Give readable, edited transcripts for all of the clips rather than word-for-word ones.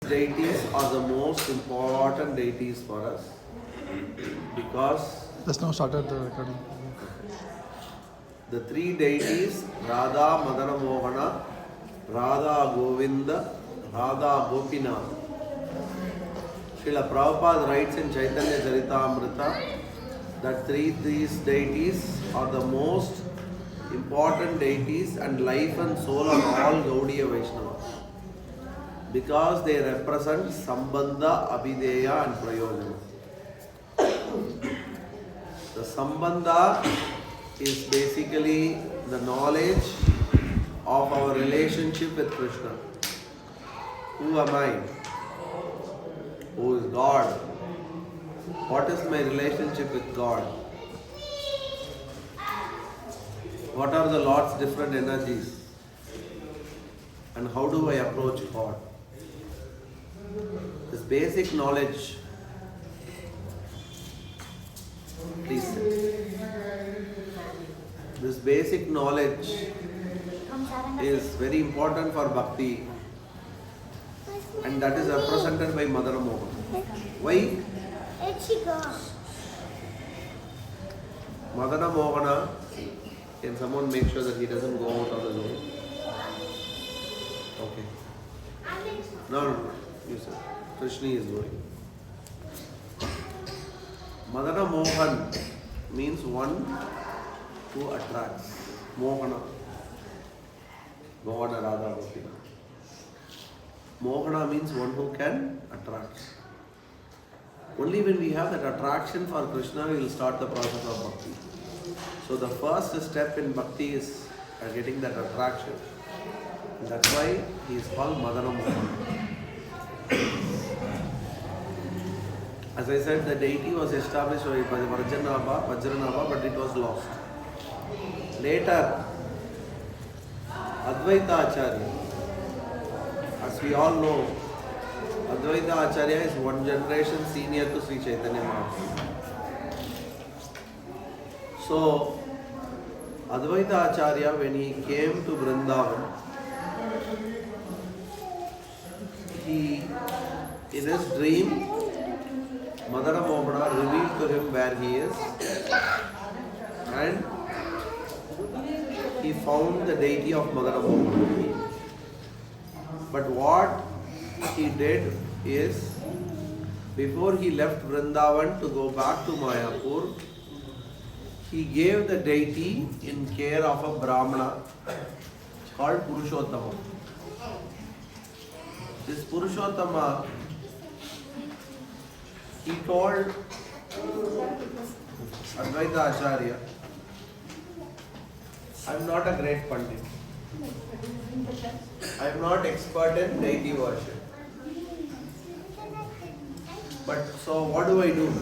deities are the most important deities for us because Just now started the recording. the three deities Radha, Madana, Mohana, Radha Govinda, Radha Gopinath. Srila Prabhupada writes in Chaitanya Charitamrita that these deities are the most important deities and life and soul of all Gaudiya Vaishnavas because they represent Sambandha, Abhideya and Prayojana. The Sambandha is basically the knowledge of our relationship with Krishna. Who am I? Who is God? What is my relationship with God? What are the Lord's different energies? And how do I approach God? This basic knowledge, please sit. This basic knowledge is very important for bhakti, and that is represented by Madana Mohan. Why? Madana Mohana, can someone make sure that he doesn't go out of the zone? Okay. No, you said. Krishna is going. Madana Mohan means one who attracts. Mohana. Mohana Radha Gopina. Mohana means one who can attract. Only when we have that attraction for Krishna, we will start the process of bhakti. So the first step in bhakti is getting that attraction. And that's why he is called Madana Mohan. As I said, the deity was established by Vajranabha, but it was lost. Later, Advaita Acharya, as we all know, Advaita Acharya is one generation senior to Sri Chaitanya Mahaprabhu. So, Advaita Acharya, when he came to Vrindavan, in his dream, Madana Mohana revealed to him where he is, and he found the deity of Madana Mohana. But what he did is, before he left Vrindavan to go back to Mayapur, he gave the deity in care of a Brahmana called Purushottama. This Purushottama, he told Advaita Acharya, I am not a great Pandit. I am not expert in deity worship. But so what do I do?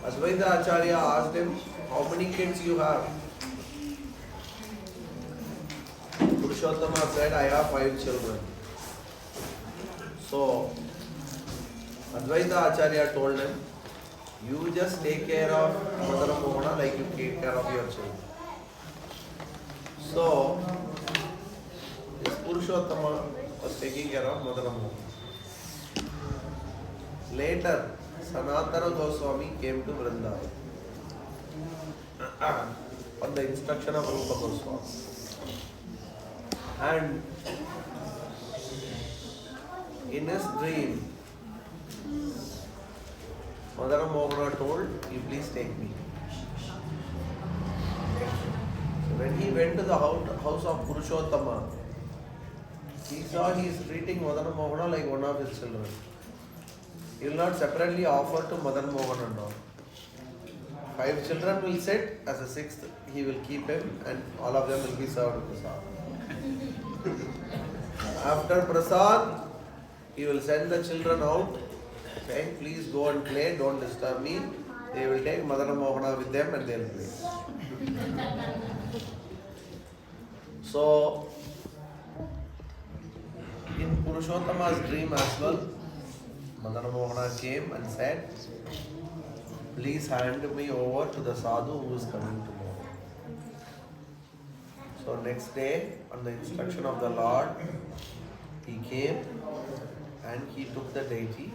Advaita Acharya asked him, how many kids you have? Purushottama said, I have 5 children. So Advaita Acharya told him, you just take care of Madana Mohana like you take care of your children. So, this Purushottama was taking care of Madana Mohana. Later, Sanatana Goswami came to Vrindavan on the instruction of Rupa Goswami. And in his dream, Madana Mohana told, you please take me. So when he went to the house of Purushottama, he saw he is treating Madana Mohana like one of his children. He will not separately offer to Madana Mohana and all. 5 children will sit, as a 6th he will keep him, and all of them will be served prasad. After prasad, he will send the children out saying, please go and play, don't disturb me. They will take Madana Mohana with them and they will play. So, in Purushottama's dream as well, Madana Mohana came and said, please hand me over to the sadhu who is coming tomorrow. So next day, on the instruction of the Lord, He came and he took the deity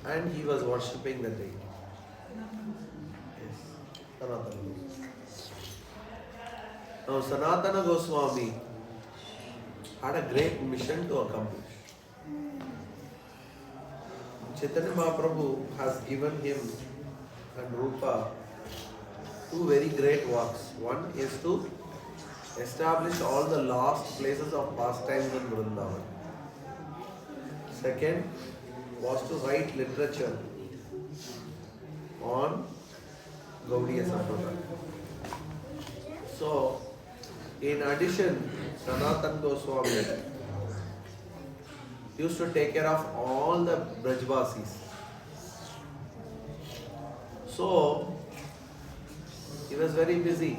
and he was worshipping the deity. Yes. Sanatana Goswami. Now Sanatana Goswami had a great mission to accomplish. Chaitanya Mahaprabhu has given him and Rupa two very great works. One is to establish all the lost places of pastimes in Vrindavan. Second was to write literature on Gaudiya Sampradaya. So, in addition, Sanatana Goswami used to take care of all the Brajvasis. So, he was very busy.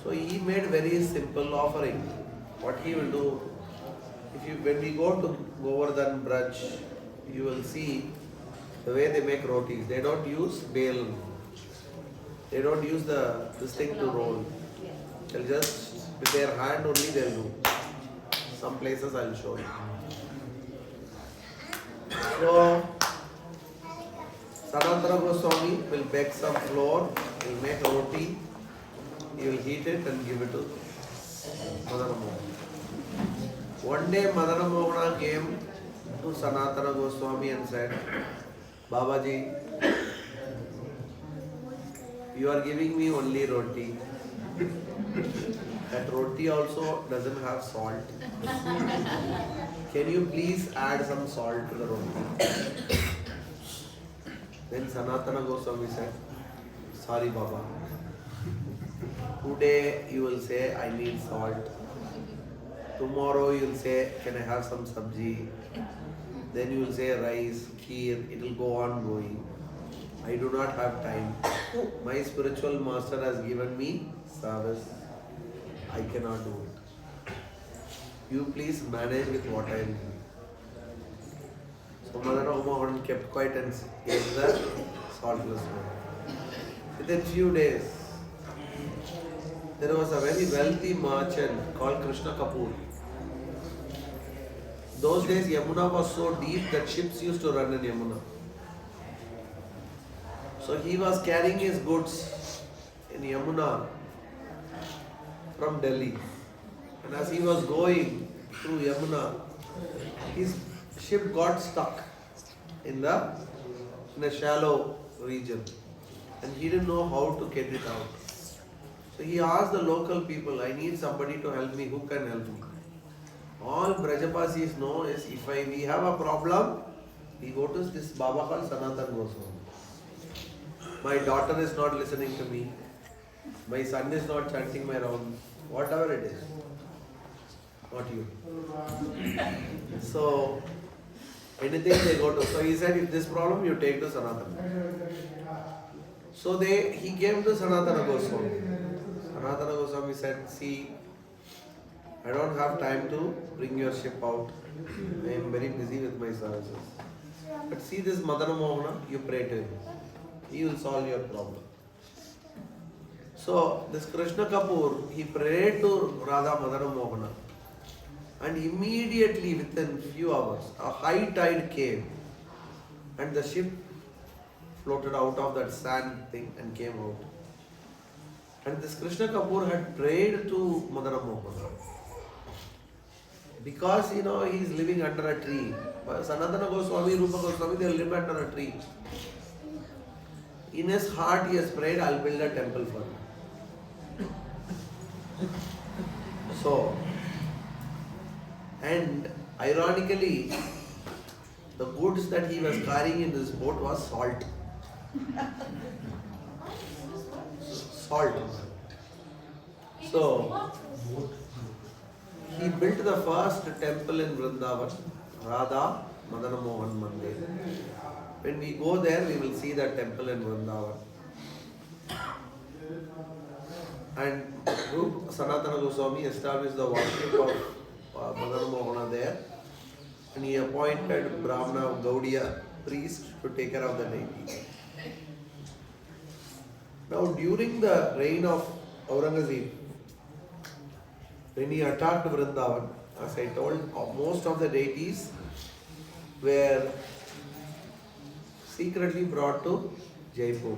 So he made very simple offering. What he will do, when we go to Govardhan Braj, you will see the way they make rotis. They don't use bale. They don't use this thing to roll. They'll just, with their hand only they'll do. Some places I'll show you. So, Sanatana Goswami will bake some flour, he'll make roti, he will heat it and give it to Madana Mohana. One day Madana Mohana came to Sanatana Goswami and said, Babaji, you are giving me only roti. That roti also doesn't have salt. Can you please add some salt to the roti? Then Sanatana Goswami said, sorry Baba. Today you will say I need salt. Tomorrow you will say can I have some sabji. Then you will say rice, kheer. It will go on going. I do not have time. My spiritual master has given me service. I cannot do it. You please manage with what I am doing. So Madana Mohana kept quiet and ate the saltless water. Within few days, there was a very wealthy merchant called Krishna Kapoor. Those days Yamuna was so deep that ships used to run in Yamuna. So he was carrying his goods in Yamuna from Delhi. And as he was going through Yamuna, his ship got stuck in a shallow region. And he didn't know how to get it out. So he asked the local people, I need somebody to help me. Who can help me? All Brajapasis know is if we have a problem, we go to this Baba called Sanatana Goswami. My daughter is not listening to me. My son is not chanting my rounds. Whatever it is. Not you. So, anything they go to. So he said, if this problem, you take to Sanatana. So he came to Sanatana Goswami. Sanatana Goswami said, see, I don't have time to bring your ship out. I am very busy with my services. But see this Madana Mohana, you pray to him. He will solve your problem. So this Krishna Kapoor, he prayed to Radha Madana Mohana. And immediately within few hours, a high tide came. And the ship floated out of that sand thing and came out. And this Krishna Kapoor had prayed to Madana Mohana. Because he is living under a tree. Sanatana Goswami, Rupa Goswami, they live under a tree. In his heart he has prayed, I'll build a temple for you. So, and ironically, the goods that he was carrying in this boat was salt. Salt. So, he built the first temple in Vrindavan, Radha Madana Mohan Mandir. When we go there, we will see that temple in Vrindavan. And Sanatana Goswami established the worship of Madana Mohana there. And he appointed Brahmana Gaudiya priest to take care of the deity. Now during the reign of Aurangzeb, When he attacked Vrindavan, as I told, most of the deities were secretly brought to Jaipur.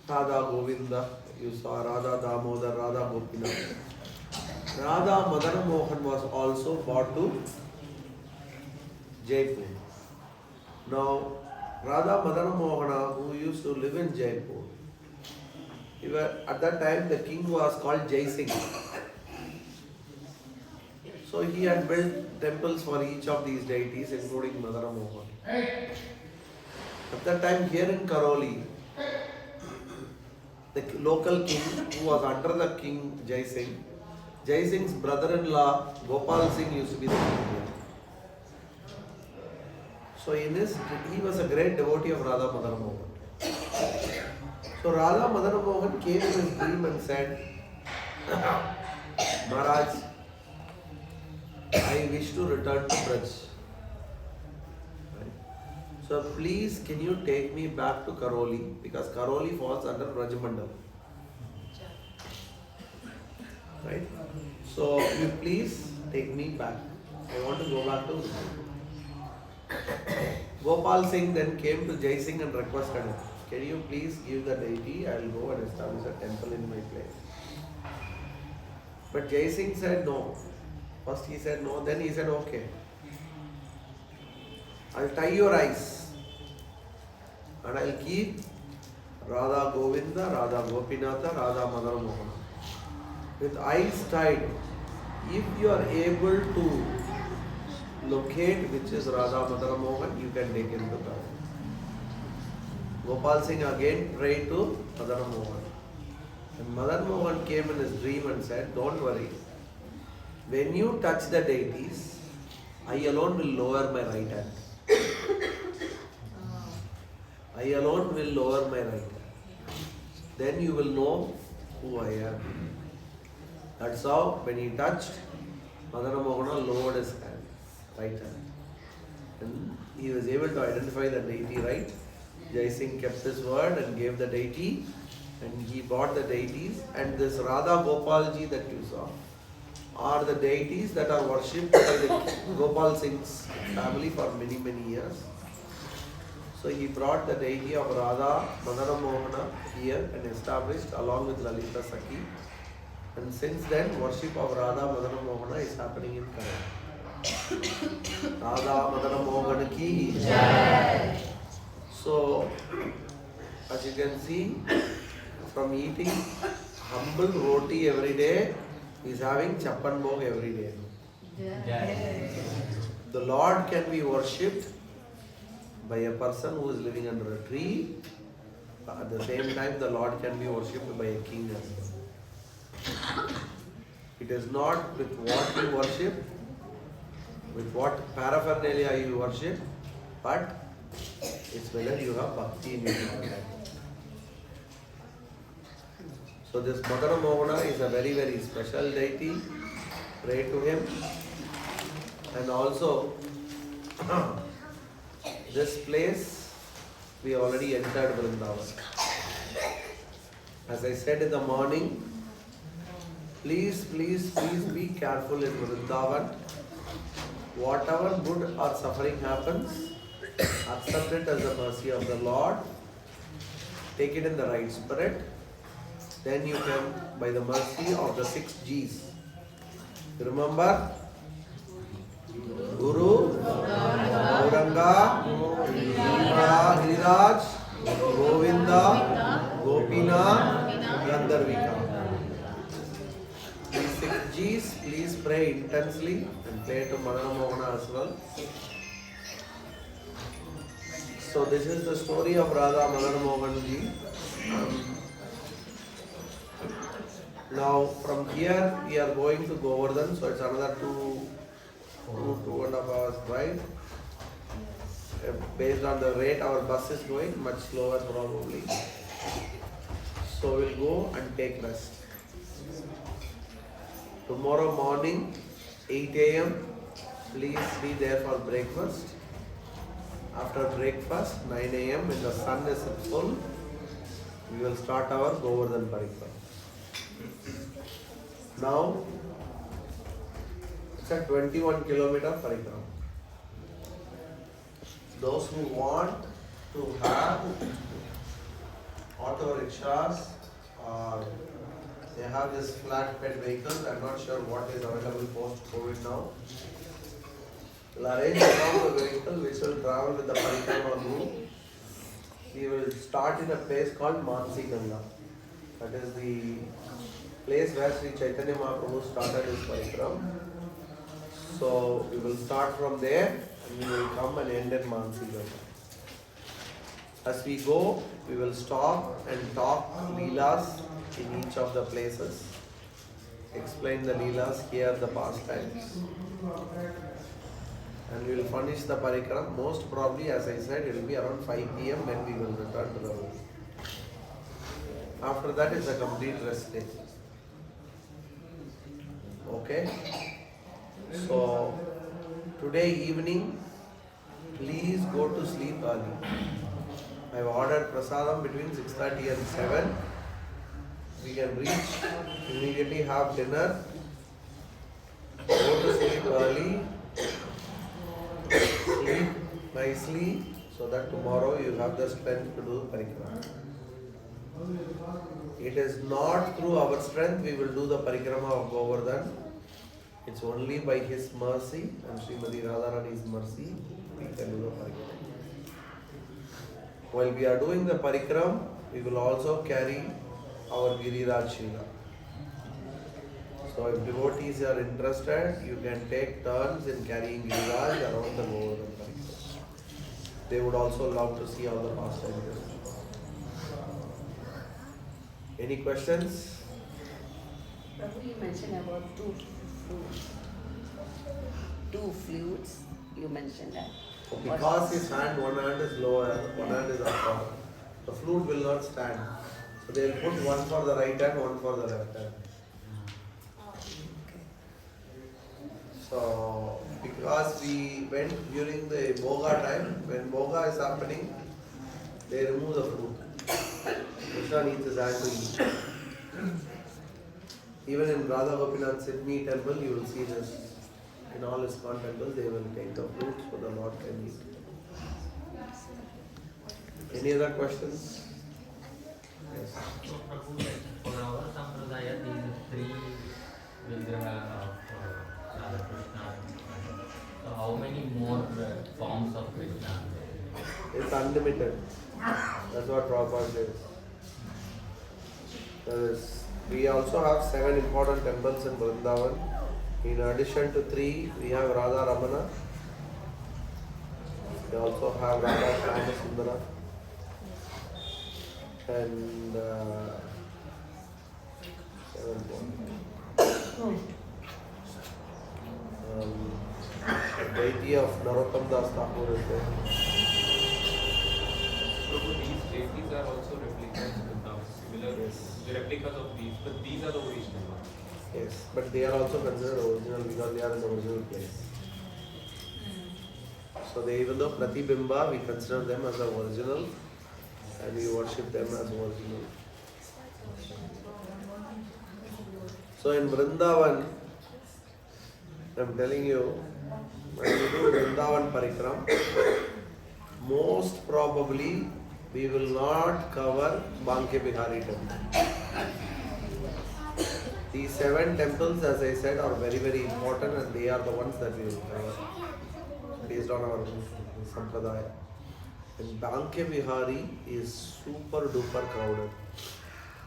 Radha Govinda, you saw Radha Damodar, Radha Gopinath. Radha Madana Mohan was also brought to Jaipur. Now, Radha Madana Mohana, who used to live in Jaipur, at that time the king was called Jai Singh. So he had built temples for each of these deities, including Madana Mohan. At that time, here in Karoli, the local king who was under the king Jai Singh's brother-in-law Gopal Singh used to be the king here. So he was a great devotee of Radha Madana Mohan. So Radha Madana Mohan came in his dream and said, Maharaj, I wish to return to Braj. So please, can you take me back to Karoli, because Karoli falls under Brajamandal. Right? So you please take me back. I want to go back to Gopal Singh then came to Jai Singh and requested him, can you please give the deity, I will go and establish a temple in my place. But Jai Singh said no. First he said no, then he said okay. I'll tie your eyes and I'll keep Radha Govinda, Radha Gopinatha, Radha Madana Mohana. With eyes tied, if you are able to locate which is Radha Madana Mohan, you can take him to God. Gopal Singh again prayed to Madana Mohan. And Madana Mohan came in his dream and said, don't worry, when you touch the deities, I alone will lower my right hand. I alone will lower my right hand. Then you will know who I am. That's how when he touched, Madana Mohana lowered his hand, right hand. And he was able to identify the deity right. Jai Singh kept his word and gave the deity, and he brought the deities. And this Radha Gopalji that you saw are the deities that are worshipped by the Gopal Singh's family for many, many years. So he brought the deity of Radha Madana Mohana here and established along with Lalita Sakhi. And since then, worship of Radha Madana Mohana is happening in Karoli. Radha Madana Mohana ki Jai. So, as you can see, from eating humble roti every day, he is having chappan bhog every day. Jai. The Lord can be worshipped by a person who is living under a tree. At the same time, the Lord can be worshipped by a king as well. It is not with what you worship, with what paraphernalia you worship, but it's whether you have bhakti in your heart. So this Madana Mohana is a very, very special deity. Pray to him. And also, this place, we already entered Vrindavan. As I said in the morning, please be careful in Vrindavan. Whatever good or suffering happens, accept it as the mercy of the Lord. Take it in the right spirit. Then you can, by the mercy of the 6 G's. Remember? Guru, Gauranga, Giriraj, Govinda, Gopinath, Gandharvika. These 6 G's, please pray intensely and pray to Madana Mohana as well. So this is the story of Radha Madana Mohan ji. Now from here we are going to Govardhan, so it's another 2.5 hours drive. Based on the rate our bus is going, much slower probably. So we'll go and take rest. Tomorrow morning, 8 a.m., please be there for breakfast. After breakfast, 9 a.m., when the sun is full, we will start our Govardhan Parikram. Now it's a 21-kilometer parikrama. Those who want to have auto rickshaws or they have this flatbed vehicles, I'm not sure what is available post-COVID now. We'll arrange around the vehicle which will travel with the parikrama group. We will start in a place called Mansi Ganga. That is the place where Sri Chaitanya Mahaprabhu started his parikrama. So we will start from there and we will come and end in Mansi Ganga. As we go, we will stop and talk Leelas in each of the places. Explain the Leelas, hear the pastimes. And we will finish the parikrama. Most probably, as I said, it will be around 5 p.m. when we will return to the room. After that is a complete rest day. Okay? So, today evening, please go to sleep early. I have ordered prasadam between 6:30 and 7. We can reach, immediately have dinner, go to sleep early, sleep nicely, so that tomorrow you have the strength to do parikrama. It is not through our strength we will do the parikrama of Govardhan. It's only by His mercy and Srimati Radharani's mercy we can do the parikrama. While we are doing the parikrama, we will also carry our Giriraj Shila. So if devotees are interested, you can take turns in carrying Giriraj around the Govardhan parikrama. They would also love to see all the pastimes. Any questions? Prabhu, you mentioned about two flutes. You mentioned that. Because his hand, one hand is lower, one hand is upper, the flute will not stand. So they will put one for the right hand, one for the left hand. So because we went during the Bhoga time, when Bhoga is happening, they remove the flute. Krishna needs his hand to eat. Even in Radha Gopinath Sydney temple, you will see this. In all ISKCON temples, they will take the fruit so the Lord can eat. Any other questions? Yes. So, Prabhu, for our Sampradaya, these three Vigraha of Radha Krishna. So, how many more forms of Krishna? It's unlimited. That's what Prabhupada says. We also have 7 important temples in Vrindavan. In addition to 3, we have Radha Ramana. We also have Radha Shama Sundara. And 7 more. The deity of Narottam Das Thakur is there. So these deities are also replicas with similar replicas of these, but these are the original ones. Yes, but they are also considered original because they are in the original place. So they, even though Pratibimba, we consider them as the original and we worship them as original. So in Vrindavan, I'm telling you, when we do Vrindavan Parikram, most probably we will not cover Banke Bihari temple. These 7 temples, as I said, are very, very important and they are the ones that we will cover based on our Sampradaya. And Banke Bihari is super duper crowded.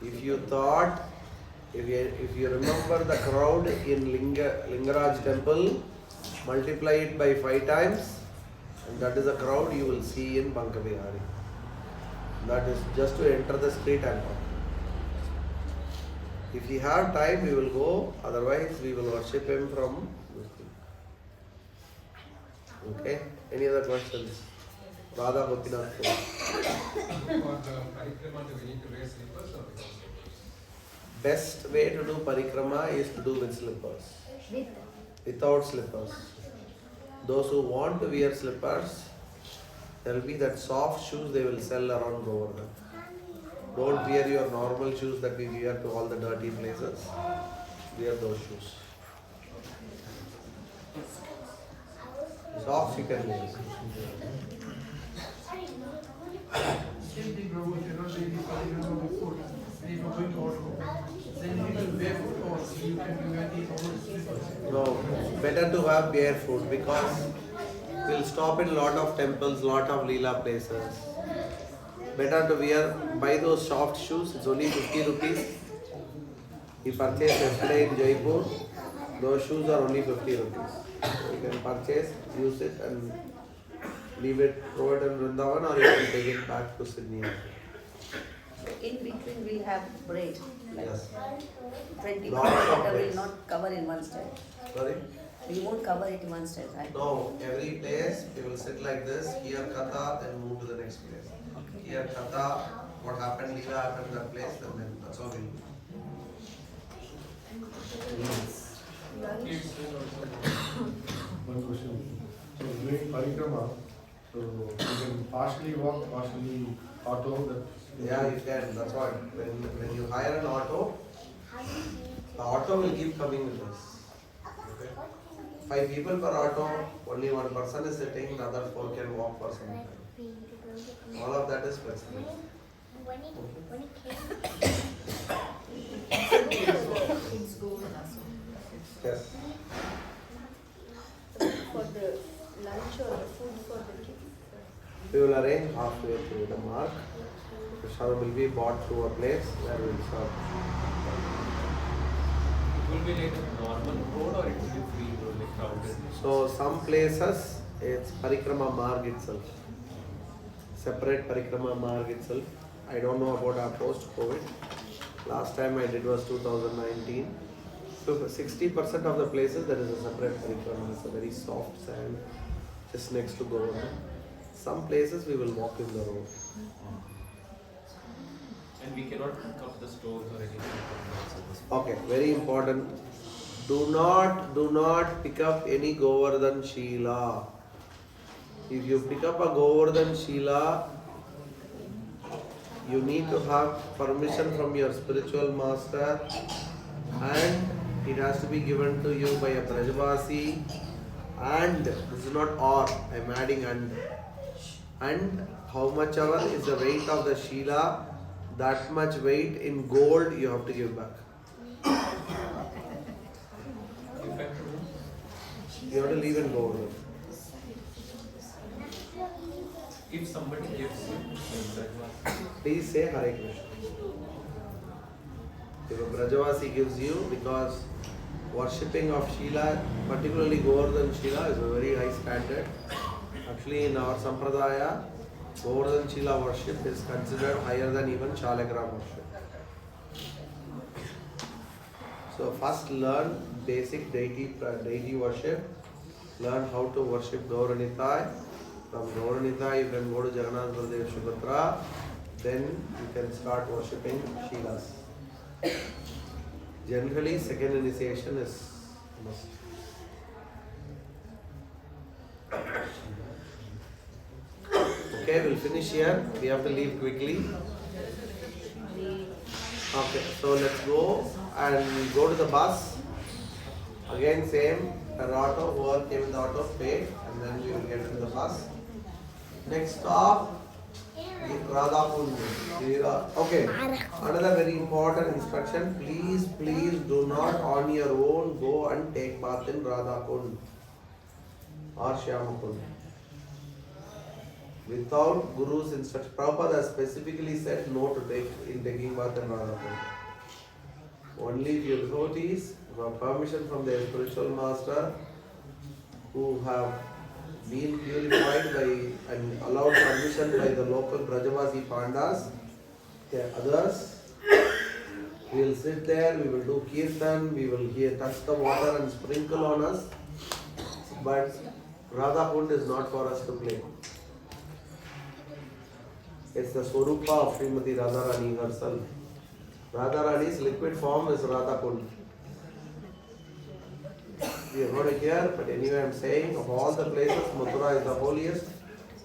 If you thought, if you remember the crowd in Lingaraj temple, multiply it by 5 times, and that is the crowd you will see in Banke Bihari. That is just to enter the street and come. If we have time, we will go. Otherwise, we will worship him from. Okay. Any other questions? Radha Gopinath. For the parikrama, do we need to wear slippers or without slippers? Best way to do parikrama is to do with slippers. Without slippers. Those who want to wear slippers, there will be that soft shoes they will sell around Govardhan. Don't wear your normal shoes that we wear to all the dirty places. wear those shoes. Socks you can wear. Same thing, Prabhu, if you're not doing the parikrama of foot, and if you're going to auto, then you can barefoot or you can wear the normal slippers. No, better to have barefoot because we'll stop in lot of temples, lot of Leela places. Better to wear, buy those soft shoes, it's only 50 rupees. We purchased yesterday in Jaipur, those shoes are only 50 rupees. You can purchase, use it and leave it, throw it in Vrindavan or you can take it back to Sydney. So in between we'll have braid, like Yes. 20 Lot of but braids. will not cover in one style. Sorry? We won't cover it in one style, right? No, every place we will sit like this, here Katha, then move to the next place. Here Katha, what happened, Leela happened in that place, and then that's all we do. Kids will also. One question. So doing parikrama, so you can partially walk, partially auto. That Yeah, you can, that's what. When you hire an auto, the auto will keep coming with us. Okay? 5 people per auto, only one person is sitting, the other 4 can walk for some time. All of that is flexible. Yes. For the lunch or the food for the kids. We will arrange halfway through the mark. Prashadam will be bought through a place where we will serve. It will be like a normal road or it will be free road, like crowded. So some places it's Parikrama Marg itself. Separate Parikrama Marg itself. I don't know about our post-COVID. Last time I did was 2019. So 60% of the places there is a separate Parikrama. It's a very soft sand just next to Govardhan. Some places we will walk in the road. And we cannot pick up the stones or anything from that. Okay, very important. Do not pick up any Govardhan Sheela. If you pick up a Govardhan Sheela, you need to have permission from your spiritual master and it has to be given to you by a Brajavasi, and this is not or, I am adding and how much ever is the weight of the Sheela, that much weight in gold you have to give back. You have to leave in gold. If somebody gives you, Please say Hare Krishna. If a Brajavasi gives you, because worshipping of Sheela, particularly Govardhan Sheela, is a very high standard. Actually, in our Sampradaya, Govardhan Sheela worship is considered higher than even Shalagram worship. So first learn basic deity worship. Learn how to worship Gauranitai. From Gauranitai you can go to Jagannath Baldev Subhadra. Then you can start worshipping Sheelas. Generally, second initiation is must. Okay, we'll finish here. We have to leave quickly. Okay, so let's go and go to the bus. Again, same. An auto, whoever came with the auto, pay, and then we will get into the bus. Next stop, Radha Kund. Okay, another very important instruction. Please do not on your own go and take bath in Radha Kund or Shyama Kund. Without Guru's instruction. Prabhupada has specifically said no to taking bath in Radha Kund. Only if your devotees who have permission from their spiritual master, who have been purified by and allowed permission by the local Brajavasi Pandas, the others, we will sit there, we will do kirtan, we will touch the water and sprinkle on us. But Radha Kund is not for us to play. It's the Swarupa of Srimati Radharani herself. Radharani's liquid form is Radha Kund. We are going to hear, but anyway I am saying, of all the places, Mathura is the holiest.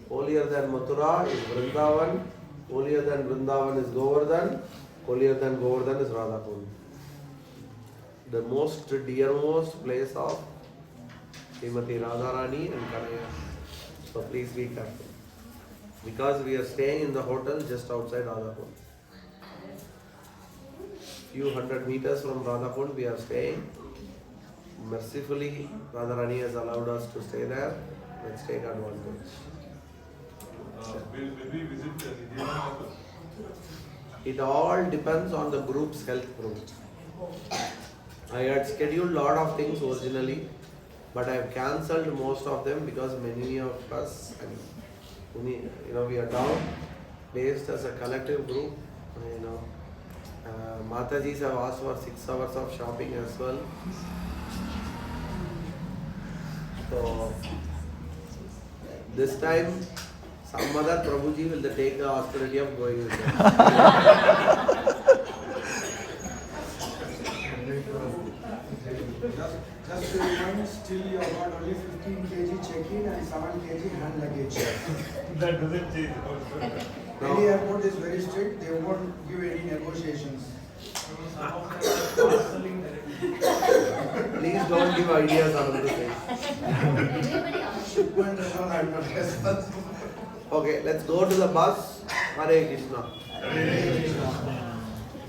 Holier than Mathura is Vrindavan. Holier than Vrindavan is Govardhan. Holier than Govardhan is Radha Kund. the most dearmost place of Srimati Radharani and Kanaya. So please be careful. Because we are staying in the hotel just outside Radhakund. Few hundred meters from Radhakund we are staying. Mercifully, Radharani has allowed us to stay there. Let's take advantage. Will we visit the Indian temple? It all depends on the group's health group. I had scheduled a lot of things originally, but I have cancelled most of them because many of us, we are down, based as a collective group. Matajis have asked for 6 hours of shopping as well. So this time, some other Prabhuji will take the austerity of going with them. Just to remind, still you have got only 15 kg check-in and 7 kg hand luggage. That doesn't change. Delhi airport is very strict, they won't give any negotiations. Please don't give ideas on the thing. Shipment and all, I'm not responsible. Okay, let's go to the bus. Hare Krishna.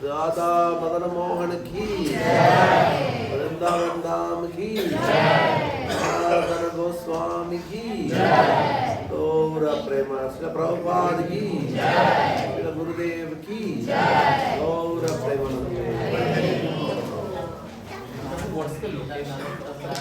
Radha Madana Mohan ki jai. Vrindavan Dham ki jai. Madana Goswami ki jai. Gaura Prema Srila Prabhupada ki jai. Srila Gurudev ki jai. Gaura Premanande. What's the location of that?